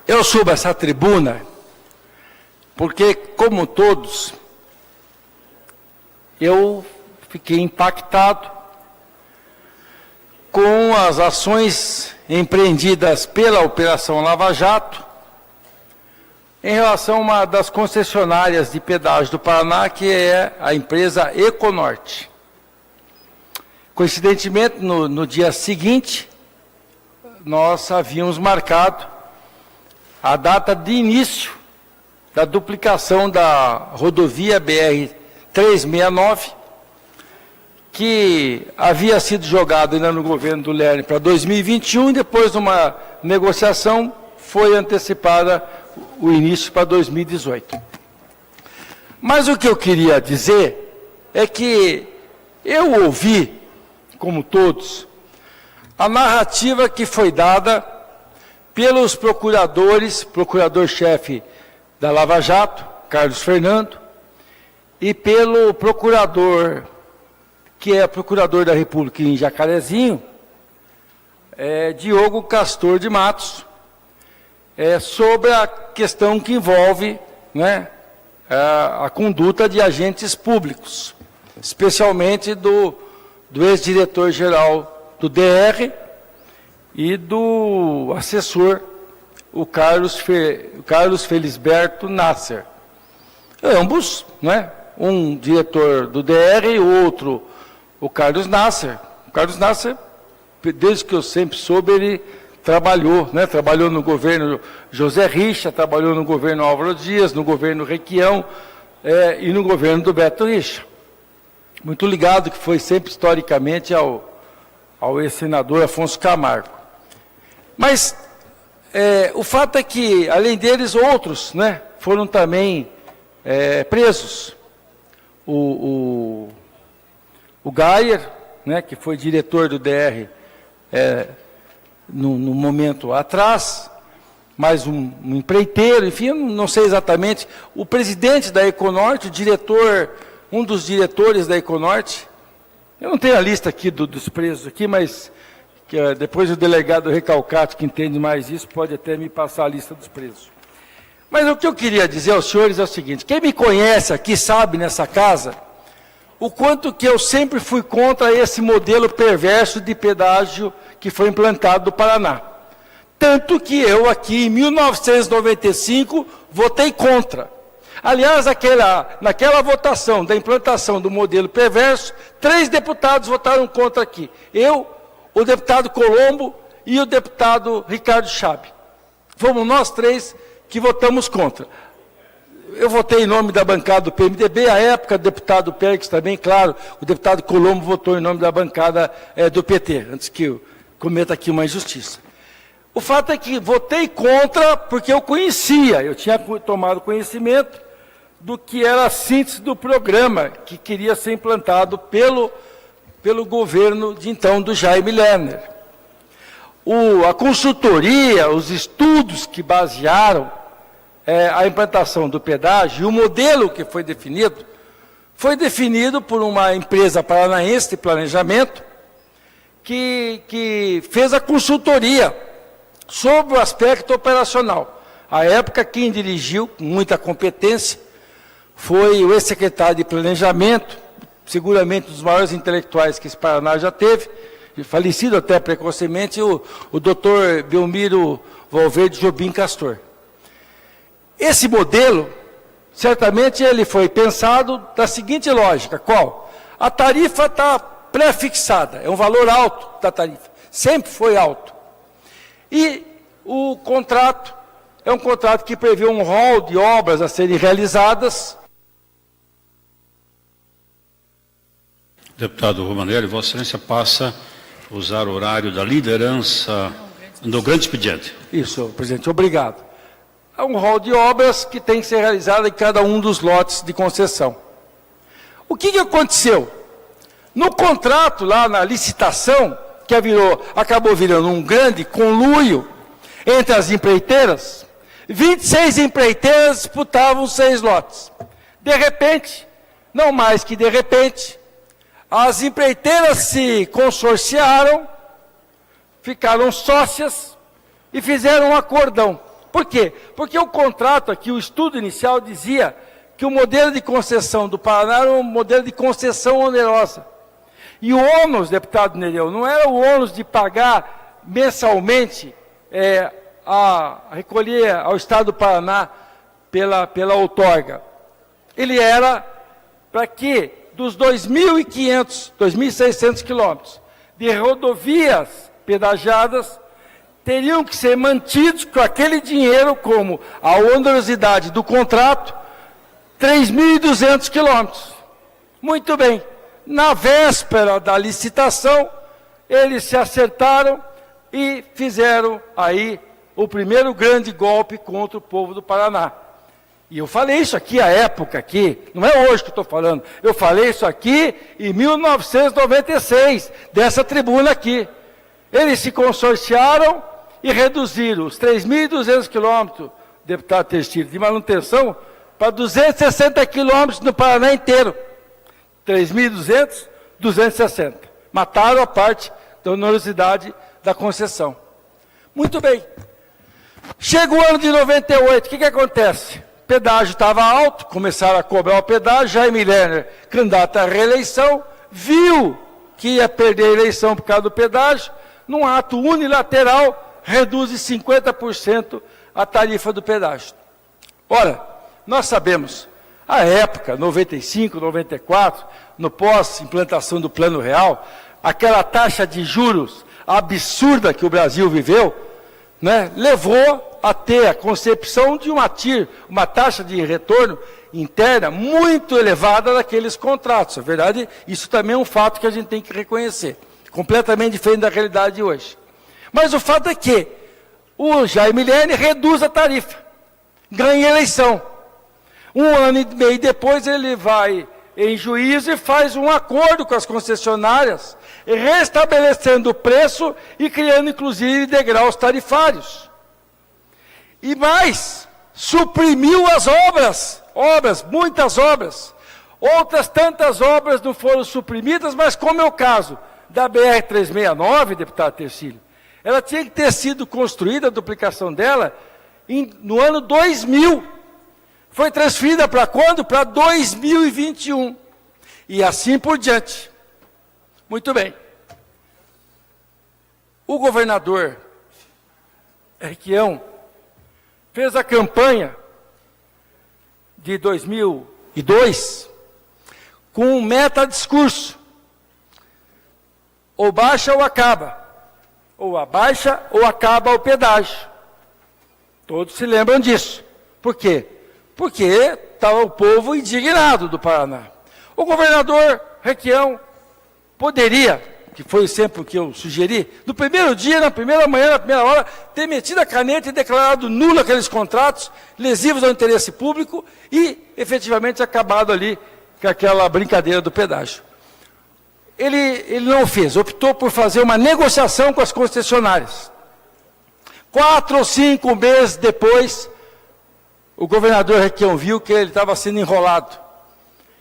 Eu subo essa tribuna porque, como todos, eu fiquei impactado com as ações empreendidas pela Operação Lava Jato em relação a uma das concessionárias de pedágio do Paraná, que é a empresa Econorte. Coincidentemente, no dia seguinte, nós havíamos marcado a data de início da duplicação da rodovia BR-369, que havia sido jogado ainda no governo do Lerner para 2021, e depois de uma negociação foi antecipada o início para 2018. Mas o que eu queria dizer é que eu ouvi, como todos, a narrativa que foi dada pelos procuradores, procurador-chefe da Lava Jato, Carlos Fernando, e pelo procurador, que é procurador da República em Jacarezinho, Diogo Castor de Matos, sobre a questão que envolve, né, a conduta de agentes públicos, especialmente do ex-diretor-geral do DR e do assessor, o Carlos Felisberto Nasser. Ambos, né, um diretor do DR e o outro, o Carlos Nasser. O Carlos Nasser, desde que eu sempre soube, ele trabalhou, né, trabalhou no governo José Richa, trabalhou no governo Álvaro Dias, no governo Requião e no governo do Beto Richa. Muito ligado, que foi sempre historicamente ao ex-senador Afonso Camargo. Mas o fato é que, além deles, outros, né, foram também presos. O Gayer, né, que foi diretor do DR no momento atrás, mais um empreiteiro, enfim, eu não sei exatamente, o presidente da Econorte, o diretor, um dos diretores da Econorte, eu não tenho a lista aqui dos presos aqui, mas depois o delegado Recalcato, que entende mais isso, pode até me passar a lista dos presos. Mas o que eu queria dizer aos senhores é o seguinte: quem me conhece aqui sabe, nessa casa, o quanto que eu sempre fui contra esse modelo perverso de pedágio que foi implantado no Paraná. Tanto que eu aqui, em 1995, votei contra. Aliás, naquela votação da implantação do modelo perverso, 3 deputados votaram contra aqui. Eu, o deputado Colombo e o deputado Ricardo Chabe. Fomos nós 3 que votamos contra. Eu votei em nome da bancada do PMDB, à época, o deputado Pérez também, claro, o deputado Colombo votou em nome da bancada do PT, antes que eu cometa aqui uma injustiça. O fato é que votei contra porque eu conhecia, eu tinha tomado conhecimento do que era a síntese do programa que queria ser implantado pelo governo de então do Jaime Lerner. A consultoria, os estudos que basearam a implantação do pedágio, e o modelo que foi definido por uma empresa paranaense de planejamento, que fez a consultoria sobre o aspecto operacional. À época, quem dirigiu, com muita competência, foi o ex-secretário de Planejamento, seguramente um dos maiores intelectuais que esse Paraná já teve, falecido até precocemente, o doutor Belmiro Valverde Jobim Castor. Esse modelo, certamente ele foi pensado da seguinte lógica: qual? A tarifa está pré-fixada, é um valor alto da tarifa, sempre foi alto. E o contrato é um contrato que prevê um rol de obras a serem realizadas. Deputado Romanelli, Vossa Excelência passa a usar o horário da liderança do grande expediente. Isso, presidente, obrigado. É um rol de obras que tem que ser realizado em cada um dos lotes de concessão. O que aconteceu? No contrato, lá na licitação, que acabou virando um grande conluio entre as empreiteiras, 26 empreiteiras disputavam 6 lotes. De repente, não mais que de repente, as empreiteiras se consorciaram, ficaram sócias e fizeram um acordão. Por quê? Porque o contrato aqui, o estudo inicial dizia que o modelo de concessão do Paraná era um modelo de concessão onerosa. E o ônus, deputado Nereu, não era o ônus de pagar mensalmente a recolher ao Estado do Paraná pela outorga. Ele era para que dos 2.500, 2.600 quilômetros de rodovias pedagiadas teriam que ser mantidos com aquele dinheiro, como a onerosidade do contrato, 3.200 quilômetros. Muito bem. Na véspera da licitação, eles se acertaram e fizeram aí o primeiro grande golpe contra o povo do Paraná. E eu falei isso aqui à época, aqui, não é hoje que eu estou falando, eu falei isso aqui em 1996, dessa tribuna aqui. Eles se consorciaram e reduziram os 3.200 quilômetros, deputado Teixeira, de manutenção, para 260 quilômetros no Paraná inteiro. 3.200, 260. Mataram a parte da onerosidade da concessão. Muito bem. Chega o ano de 98, o que acontece? O pedágio estava alto, começaram a cobrar o pedágio, Jaime Lerner, candidato à reeleição, viu que ia perder a eleição por causa do pedágio, num ato unilateral, reduz em 50% a tarifa do pedágio. Ora, nós sabemos, à época, 95, 94, no pós-implantação do Plano Real, aquela taxa de juros absurda que o Brasil viveu, né, levou a ter a concepção de uma taxa de retorno interna muito elevada daqueles contratos. Na verdade, isso também é um fato que a gente tem que reconhecer, completamente diferente da realidade de hoje. Mas o fato é que o Jaime Lerner reduz a tarifa, ganha a eleição. Um ano e meio depois ele vai em juízo e faz um acordo com as concessionárias, restabelecendo o preço e criando inclusive degraus tarifários. E mais, suprimiu as obras, muitas obras. Outras tantas obras não foram suprimidas, mas como é o caso da BR-369, deputado Tercílio, ela tinha que ter sido construída, a duplicação dela, no ano 2000. Foi transferida para quando? Para 2021. E assim por diante. Muito bem. O governador Requião fez a campanha de 2002 com um meta-discurso. Ou baixa ou acaba. Ou abaixa ou acaba o pedágio. Todos se lembram disso. Por quê? Porque estava o povo indignado do Paraná. O governador Requião poderia, que foi sempre o que eu sugeri, no primeiro dia, na primeira manhã, na primeira hora, ter metido a caneta e declarado nulo aqueles contratos lesivos ao interesse público e, efetivamente, acabado ali com aquela brincadeira do pedágio. Ele não fez, optou por fazer uma negociação com as concessionárias. 4 ou 5 meses depois, o governador Requião viu que ele estava sendo enrolado,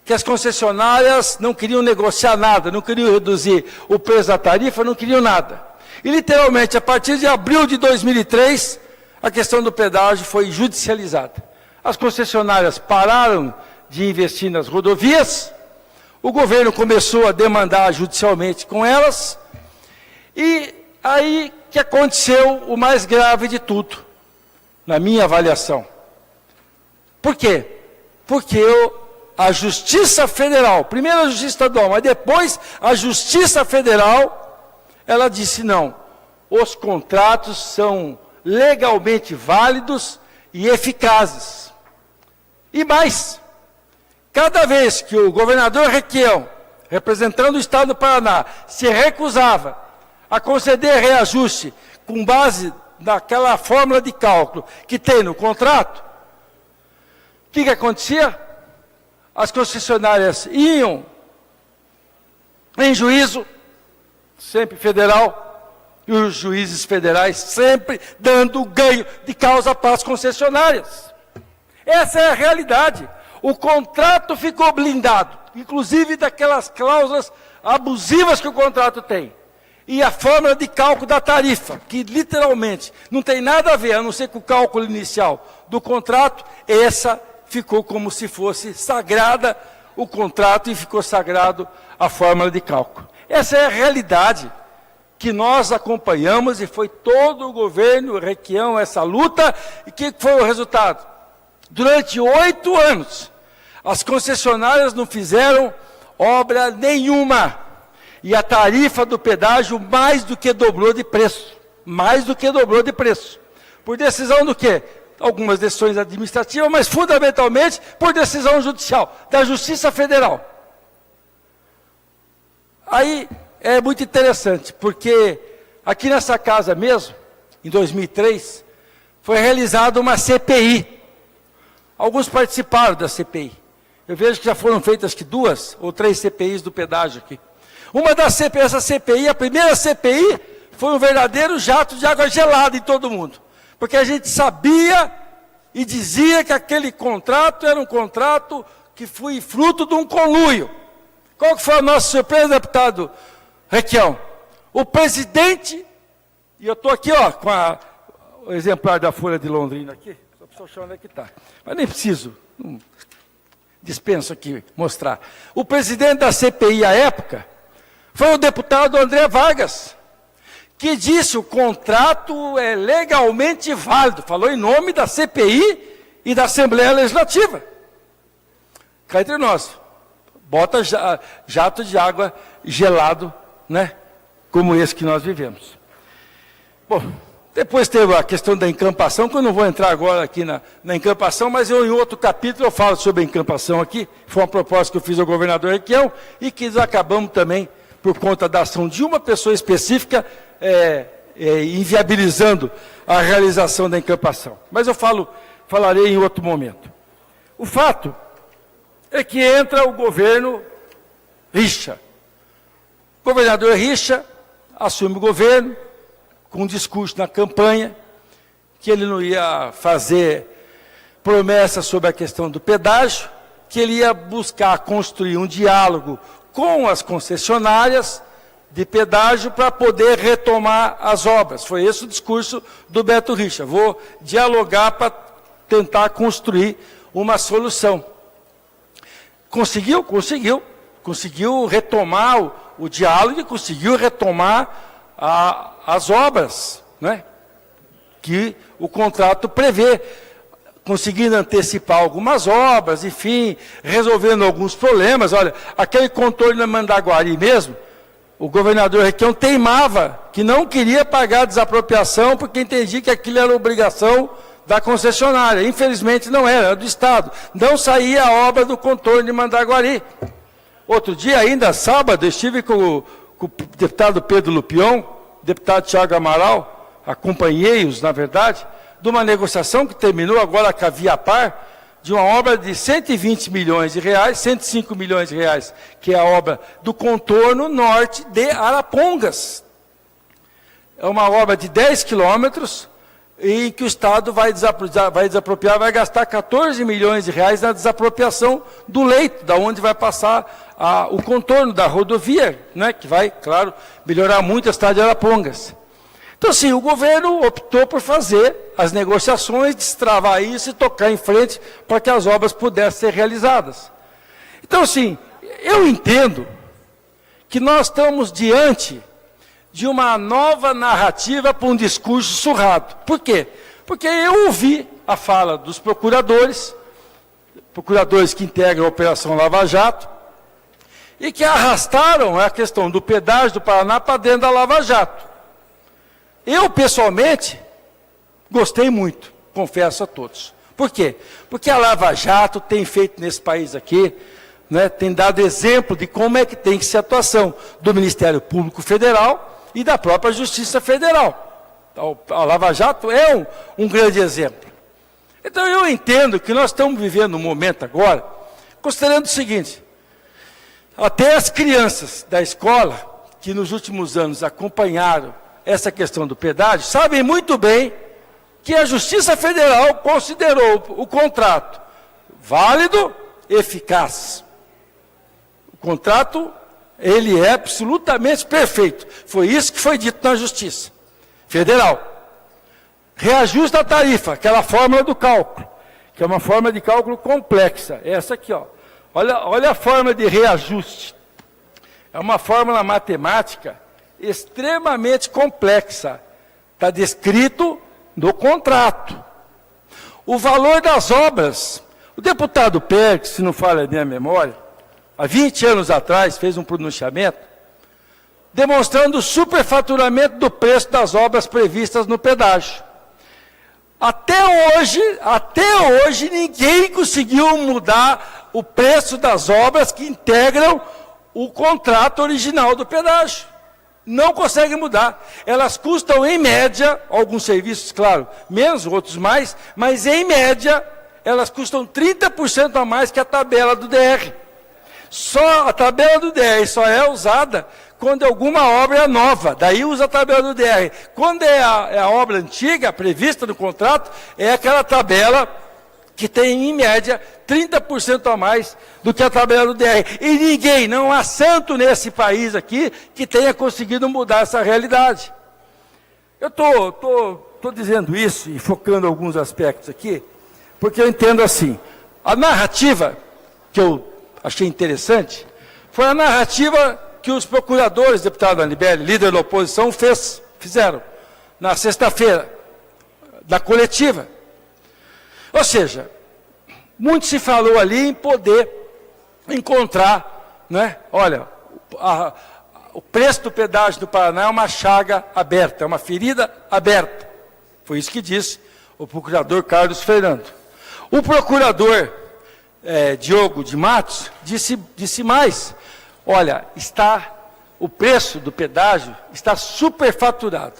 que as concessionárias não queriam negociar nada, não queriam reduzir o preço da tarifa, não queriam nada. E, literalmente, a partir de abril de 2003, a questão do pedágio foi judicializada. As concessionárias pararam de investir nas rodovias, o governo começou a demandar judicialmente com elas, e aí que aconteceu o mais grave de tudo, na minha avaliação. Por quê? Porque a Justiça Federal, primeiro a Justiça Estadual, mas depois a Justiça Federal, ela disse não, os contratos são legalmente válidos e eficazes. E mais, cada vez que o governador Requião, representando o Estado do Paraná, se recusava a conceder reajuste com base naquela fórmula de cálculo que tem no contrato, o que acontecia? As concessionárias iam em juízo, sempre federal, e os juízes federais sempre dando ganho de causa para as concessionárias. Essa é a realidade. O contrato ficou blindado, inclusive daquelas cláusulas abusivas que o contrato tem. e a fórmula de cálculo da tarifa, que literalmente não tem nada a ver, a não ser com o cálculo inicial do contrato, essa ficou como se fosse sagrada o contrato e ficou sagrado a fórmula de cálculo. Essa é a realidade que nós acompanhamos e foi todo o governo Requião essa luta. E que foi o resultado? Durante 8 anos, as concessionárias não fizeram obra nenhuma. E a tarifa do pedágio mais do que dobrou de preço. Mais do que dobrou de preço. Por decisão do quê? Algumas decisões administrativas, mas fundamentalmente por decisão judicial, da Justiça Federal. Aí é muito interessante, porque aqui nessa casa mesmo, em 2003, foi realizada uma CPI. Alguns participaram da CPI. Eu vejo que já foram feitas acho que 2 ou 3 CPIs do pedágio aqui. Uma das CPI, essa CPI, a primeira CPI, foi um verdadeiro jato de água gelada em todo mundo. Porque a gente sabia e dizia que aquele contrato era um contrato que foi fruto de um conluio. Qual que foi a nossa surpresa, deputado Requião? O presidente, e eu estou aqui ó, com o exemplar da Folha de Londrina aqui, só para achar onde é que está. Mas nem preciso, dispenso aqui mostrar. O presidente da CPI à época foi o deputado André Vargas, que disse o contrato é legalmente válido, falou em nome da CPI e da Assembleia Legislativa. Cá entre nós, bota jato de água gelado, né, como esse que nós vivemos. Bom, depois teve a questão da encampação, que eu não vou entrar agora aqui na encampação, mas em outro capítulo eu falo sobre a encampação aqui, foi uma proposta que eu fiz ao governador Requião, e que acabamos também, por conta da ação de uma pessoa específica, inviabilizando a realização da encampação. Mas eu falarei em outro momento. O fato é que entra o governo Richa. O governador Richa assume o governo com um discurso na campanha que ele não ia fazer promessas sobre a questão do pedágio, que ele ia buscar construir um diálogo com as concessionárias de pedágio para poder retomar as obras. Foi esse o discurso do Beto Richa. Vou dialogar para tentar construir uma solução. Conseguiu? Conseguiu. Conseguiu retomar o diálogo e conseguiu retomar as obras, né, que o contrato prevê. Conseguindo antecipar algumas obras, enfim, resolvendo alguns problemas. Olha, aquele contorno da Mandaguari mesmo, o governador Requião teimava que não queria pagar a desapropriação porque entendia que aquilo era obrigação da concessionária. Infelizmente não era do Estado. Não saía a obra do contorno de Mandaguari. Outro dia, ainda sábado, estive com o deputado Pedro Lupion, deputado Thiago Amaral, acompanhei-os, na verdade, de uma negociação que terminou agora com a Viapar, de uma obra de 120 milhões de reais, 105 milhões de reais, que é a obra do contorno norte de Arapongas. É uma obra de 10 quilômetros, em que o Estado vai desapropriar, vai gastar 14 milhões de reais na desapropriação do leito, da onde vai passar o contorno da rodovia, né, que vai, claro, melhorar muito a cidade de Arapongas. Então, assim, o governo optou por fazer as negociações, destravar isso e tocar em frente para que as obras pudessem ser realizadas. Então, assim, eu entendo que nós estamos diante de uma nova narrativa para um discurso surrado. Por quê? Porque eu ouvi a fala dos procuradores que integram a Operação Lava Jato, e que arrastaram a questão do pedágio do Paraná para dentro da Lava Jato. Eu, pessoalmente, gostei muito, confesso a todos. Por quê? Porque a Lava Jato tem feito nesse país aqui, né, tem dado exemplo de como é que tem que ser a atuação do Ministério Público Federal e da própria Justiça Federal. A Lava Jato é um grande exemplo. Então, eu entendo que nós estamos vivendo um momento agora, considerando o seguinte: até as crianças da escola, que nos últimos anos acompanharam essa questão do pedágio, sabem muito bem que a Justiça Federal considerou o contrato válido, eficaz. O contrato Ele é absolutamente perfeito. Foi isso que foi dito na Justiça Federal. Reajuste da tarifa, aquela fórmula do cálculo, que é uma forma de cálculo complexa. Essa aqui, ó. Olha a forma de reajuste. É uma fórmula matemática extremamente complexa. Está descrito no contrato. O valor das obras, o deputado Pérez, se não falha a minha memória, há 20 anos atrás, fez um pronunciamento demonstrando o superfaturamento do preço das obras previstas no pedágio. Até hoje, ninguém conseguiu mudar o preço das obras que integram o contrato original do pedágio. Não conseguem mudar. Elas custam, em média, alguns serviços, claro, menos, outros mais, mas, em média, elas custam 30% a mais que a tabela do DR. Só a tabela do DR só é usada quando alguma obra é nova, daí usa a tabela do DR. Quando é a obra antiga, prevista no contrato, é aquela tabela que tem, em média, 30% a mais do que a tabela do DR. E ninguém, não há santo nesse país aqui, que tenha conseguido mudar essa realidade. Eu estou dizendo isso e focando alguns aspectos aqui, porque eu entendo assim, a narrativa que eu achei interessante foi a narrativa que os procuradores, deputado Anibele, líder da oposição, fizeram na sexta-feira, da coletiva. Ou seja, muito se falou ali em poder encontrar, né? Olha, o preço do pedágio do Paraná é uma chaga aberta, é uma ferida aberta. Foi isso que disse o procurador Carlos Fernando. O procurador Diogo de Matos disse mais. Olha, o preço do pedágio está superfaturado,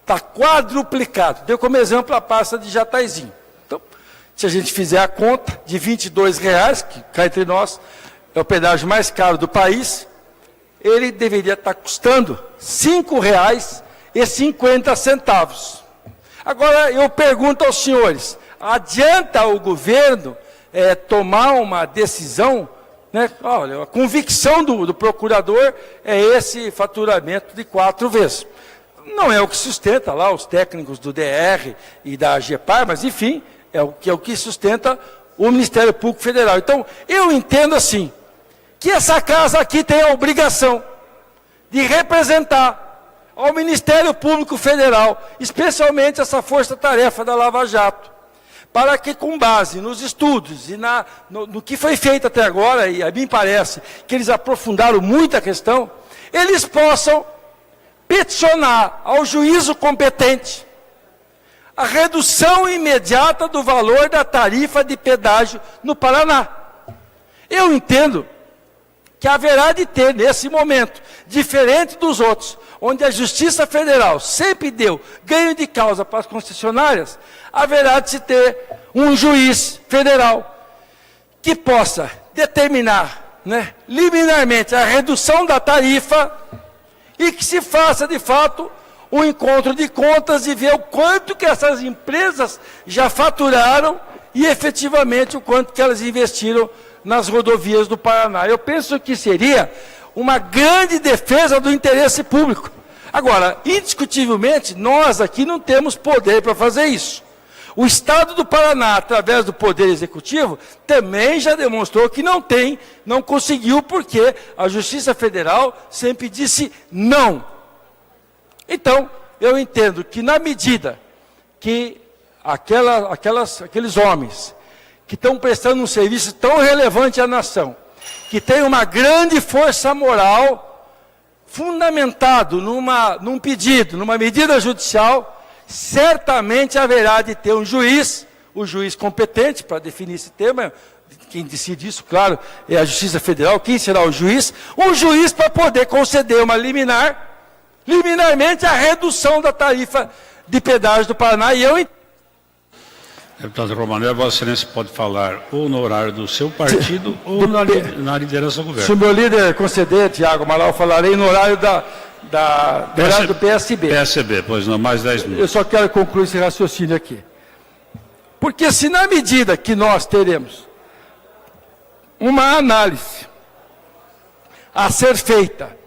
está quadruplicado. Deu como exemplo a pasta de Jataizinho. Então, se a gente fizer a conta de R$22, que cá entre nós é o pedágio mais caro do país, ele deveria estar custando R$5,50. Agora, eu pergunto aos senhores, adianta o governo tomar uma decisão, né? Olha, a convicção do procurador é esse faturamento de 4 vezes. Não é o que sustenta lá os técnicos do DR e da AGEPAR, mas, enfim, é o que sustenta o Ministério Público Federal. Então, eu entendo assim, que essa casa aqui tem a obrigação de representar ao Ministério Público Federal, especialmente essa força-tarefa da Lava Jato, para que, com base nos estudos e no que foi feito até agora, e a mim parece que eles aprofundaram muito a questão, eles possam peticionar ao juízo competente a redução imediata do valor da tarifa de pedágio no Paraná. Eu entendo que haverá de ter, nesse momento, diferente dos outros, onde a Justiça Federal sempre deu ganho de causa para as concessionárias, haverá de se ter um juiz federal que possa determinar, né, liminarmente a redução da tarifa e que se faça, de fato, um encontro de contas e ver o quanto que essas empresas já faturaram e, efetivamente, o quanto que elas investiram nas rodovias do Paraná. Eu penso que seria uma grande defesa do interesse público. Agora, indiscutivelmente, nós aqui não temos poder para fazer isso. O Estado do Paraná, através do Poder Executivo, também já demonstrou que não conseguiu, porque a Justiça Federal sempre disse não. Então, eu entendo que, na medida que aqueles homens que estão prestando um serviço tão relevante à nação, que tem uma grande força moral, fundamentado num pedido, numa medida judicial, certamente haverá de ter um juiz, o juiz competente para definir esse tema, quem decide isso, claro, é a Justiça Federal, quem será o juiz? Um juiz para poder conceder uma liminarmente a redução da tarifa de pedágio do Paraná, e eu... Deputado Romanel, Vossa Excelência pode falar ou no horário do seu partido ou na liderança do governo. Se o meu líder conceder, Tiago Amaral, eu falarei no horário do horário do PSB. PSB, pois não, mais 10 minutos. Eu só quero concluir esse raciocínio aqui. Porque se na medida que nós teremos uma análise a ser feita,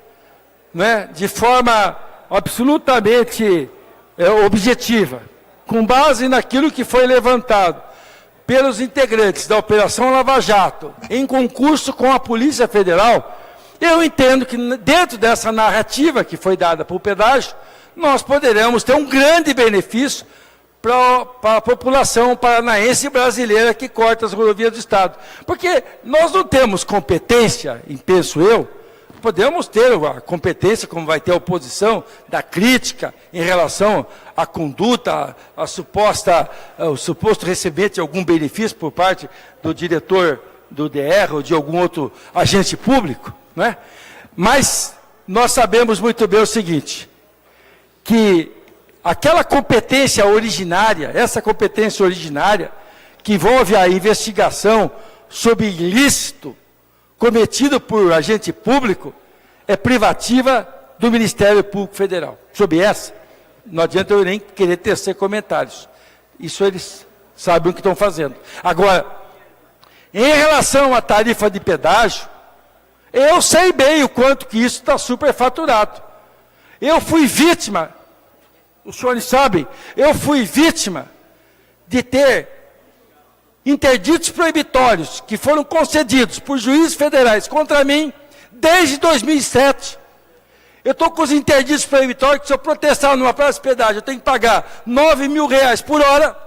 né, de forma absolutamente objetiva, com base naquilo que foi levantado pelos integrantes da Operação Lava Jato, em concurso com a Polícia Federal, eu entendo que dentro dessa narrativa que foi dada por pedágio, nós poderemos ter um grande benefício para a população paranaense e brasileira que corta as rodovias do Estado. Porque nós não temos competência, penso eu, podemos ter a competência, como vai ter a oposição, da crítica em relação à conduta, o suposto recebimento de algum benefício por parte do diretor do DR ou de algum outro agente público, né? Mas nós sabemos muito bem o seguinte, que aquela competência originária, essa competência originária, que envolve a investigação sobre ilícito cometido por agente público, é privativa do Ministério Público Federal. Sobre essa, não adianta eu nem querer tecer comentários. Isso eles sabem o que estão fazendo. Agora, em relação à tarifa de pedágio, eu sei bem o quanto que isso está superfaturado. Eu fui vítima, os senhores sabem, eu fui vítima de ter interditos proibitórios que foram concedidos por juízes federais contra mim desde 2007. Eu estou com os interditos proibitórios que se eu protestar numa praça de pedágio, eu tenho que pagar R$9.000 por hora.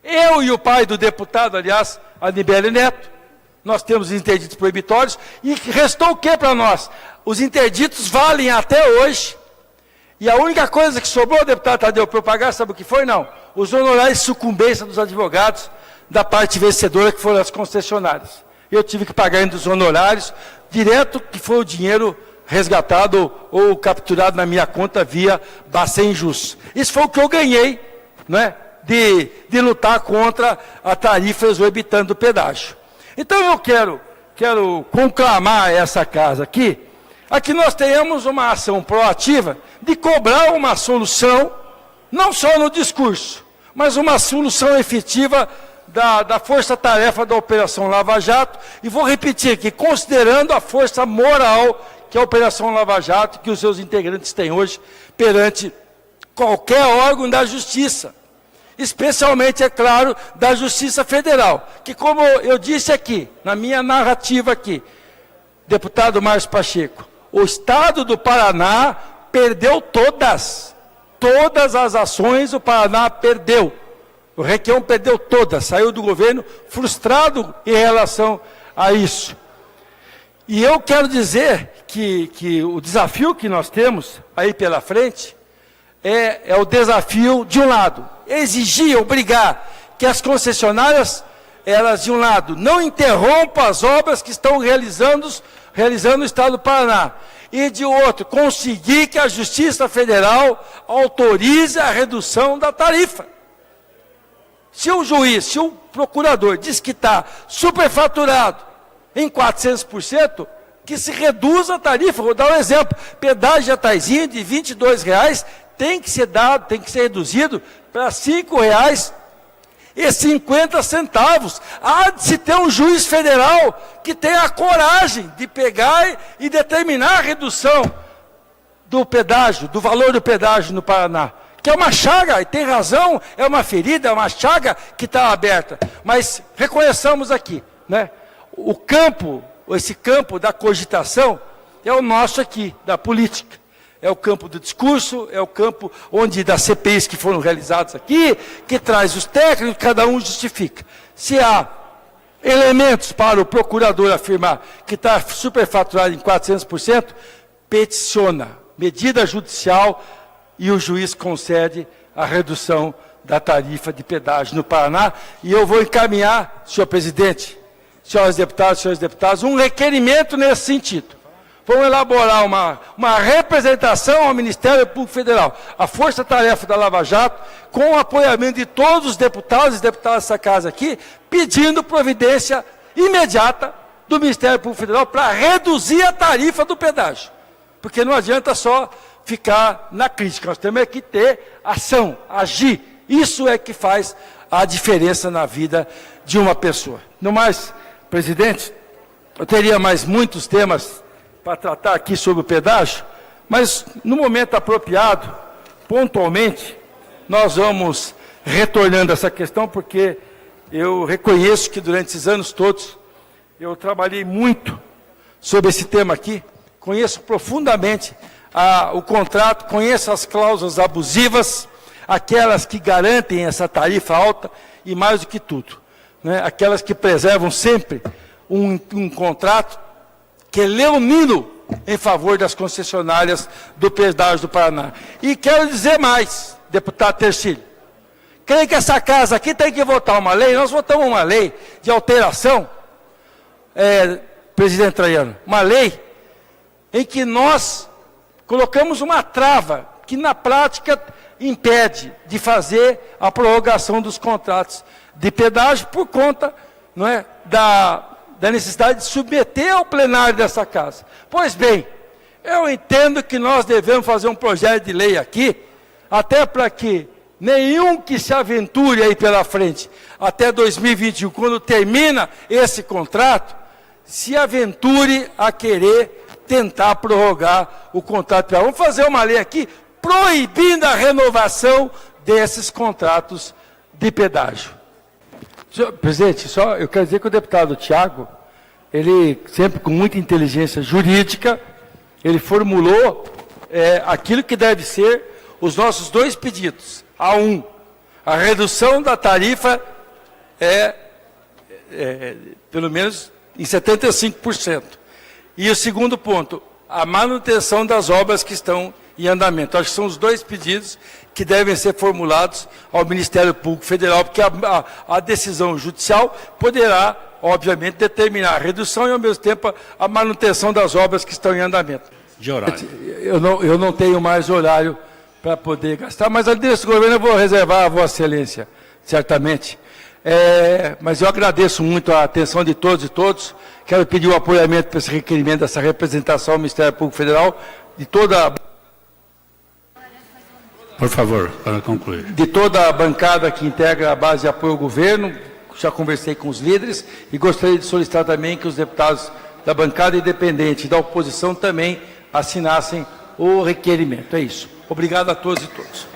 Eu e o pai do deputado, aliás, Anibele Neto, nós temos interditos proibitórios, e restou o que para nós? Os interditos valem até hoje, e a única coisa que sobrou, deputado Tadeu, para eu pagar, sabe o que foi? Não, os honorários de sucumbência dos advogados da parte vencedora, que foram as concessionárias. Eu tive que pagar dos honorários, direto que foi o dinheiro resgatado ou capturado na minha conta via Bacen Jus. Isso foi o que eu ganhei, né, de lutar contra a tarifa exorbitante do pedágio. Então eu quero conclamar essa casa aqui, a que nós tenhamos uma ação proativa de cobrar uma solução, não só no discurso, mas uma solução efetiva da força-tarefa da Operação Lava Jato, e vou repetir aqui, considerando a força moral que a Operação Lava Jato, que os seus integrantes têm hoje, perante qualquer órgão da Justiça, especialmente, é claro, da Justiça Federal, que, como eu disse aqui, na minha narrativa aqui, deputado Márcio Pacheco, o Estado do Paraná perdeu todas as ações, o Paraná perdeu. O Requião perdeu todas, saiu do governo frustrado em relação a isso. E eu quero dizer que o desafio que nós temos aí pela frente é o desafio, de um lado, exigir, obrigar que as concessionárias, elas, de um lado, não interrompam as obras que estão realizando no Estado do Paraná, e, de outro, conseguir que a Justiça Federal autorize a redução da tarifa. Se o juiz, se o procurador diz que está superfaturado em 400%, que se reduza a tarifa. Vou dar um exemplo, pedágio de Ataizinho de R$22 tem que ser dado, tem que ser reduzido para R$5,50. Há de se ter um juiz federal que tenha a coragem de pegar e determinar a redução do pedágio, do valor do pedágio no Paraná. Que é uma chaga, e tem razão, é uma ferida, é uma chaga que está aberta. Mas reconheçamos aqui, né? Esse campo da cogitação é o nosso aqui, da política. É o campo do discurso, é o campo onde das CPIs que foram realizadas aqui, que traz os técnicos, cada um justifica. Se há elementos para o procurador afirmar que está superfaturado em 400%, peticiona, medida judicial, e o juiz concede a redução da tarifa de pedágio no Paraná. E eu vou encaminhar, senhor presidente, senhores deputados, um requerimento nesse sentido. Vamos elaborar uma representação ao Ministério Público Federal, a força-tarefa da Lava Jato, com o apoiamento de todos os deputados e deputadas dessa casa aqui, pedindo providência imediata do Ministério Público Federal para reduzir a tarifa do pedágio. Porque não adianta só ficar na crítica, nós temos que ter ação, agir. Isso é que faz a diferença na vida de uma pessoa. No mais, presidente, eu teria mais muitos temas para tratar aqui sobre o pedágio, mas no momento apropriado, pontualmente, nós vamos retornando a essa questão, porque eu reconheço que durante esses anos todos eu trabalhei muito sobre esse tema aqui, conheço profundamente o contrato, conheço as cláusulas abusivas, aquelas que garantem essa tarifa alta e mais do que tudo, né, aquelas que preservam sempre um contrato que é leonino em favor das concessionárias do pedágio do Paraná. E quero dizer mais, deputado Tercílio, creio que essa casa aqui tem que votar uma lei, nós votamos uma lei de alteração, presidente Traiano, uma lei em que nós colocamos uma trava que na prática impede de fazer a prorrogação dos contratos de pedágio por conta, não é, da necessidade de submeter ao plenário dessa casa. Pois bem, eu entendo que nós devemos fazer um projeto de lei aqui, até para que nenhum que se aventure aí pela frente, até 2021, quando termina esse contrato, se aventure a querer tentar prorrogar o contrato. Vamos fazer uma lei aqui proibindo a renovação desses contratos de pedágio. Senhor presidente, só eu quero dizer que o deputado Tiago, ele sempre com muita inteligência jurídica, ele formulou aquilo que deve ser os nossos dois pedidos. A redução da tarifa pelo menos em 75%. E o segundo ponto, a manutenção das obras que estão em andamento. Acho que são os dois pedidos que devem ser formulados ao Ministério Público Federal, porque a decisão judicial poderá, obviamente, determinar a redução e, ao mesmo tempo, a manutenção das obras que estão em andamento. De horário. Eu não tenho mais horário para poder gastar, mas antes desse governo eu vou reservar a Vossa Excelência, certamente. Mas eu agradeço muito a atenção de todos e todos. Quero pedir o apoiamento para esse requerimento, dessa representação ao Ministério Público Federal, de toda... Por favor, para concluir. De toda a bancada que integra a base de apoio ao governo, já conversei com os líderes e gostaria de solicitar também que os deputados da bancada independente e da oposição também assinassem o requerimento. É isso. Obrigado a todos e todas.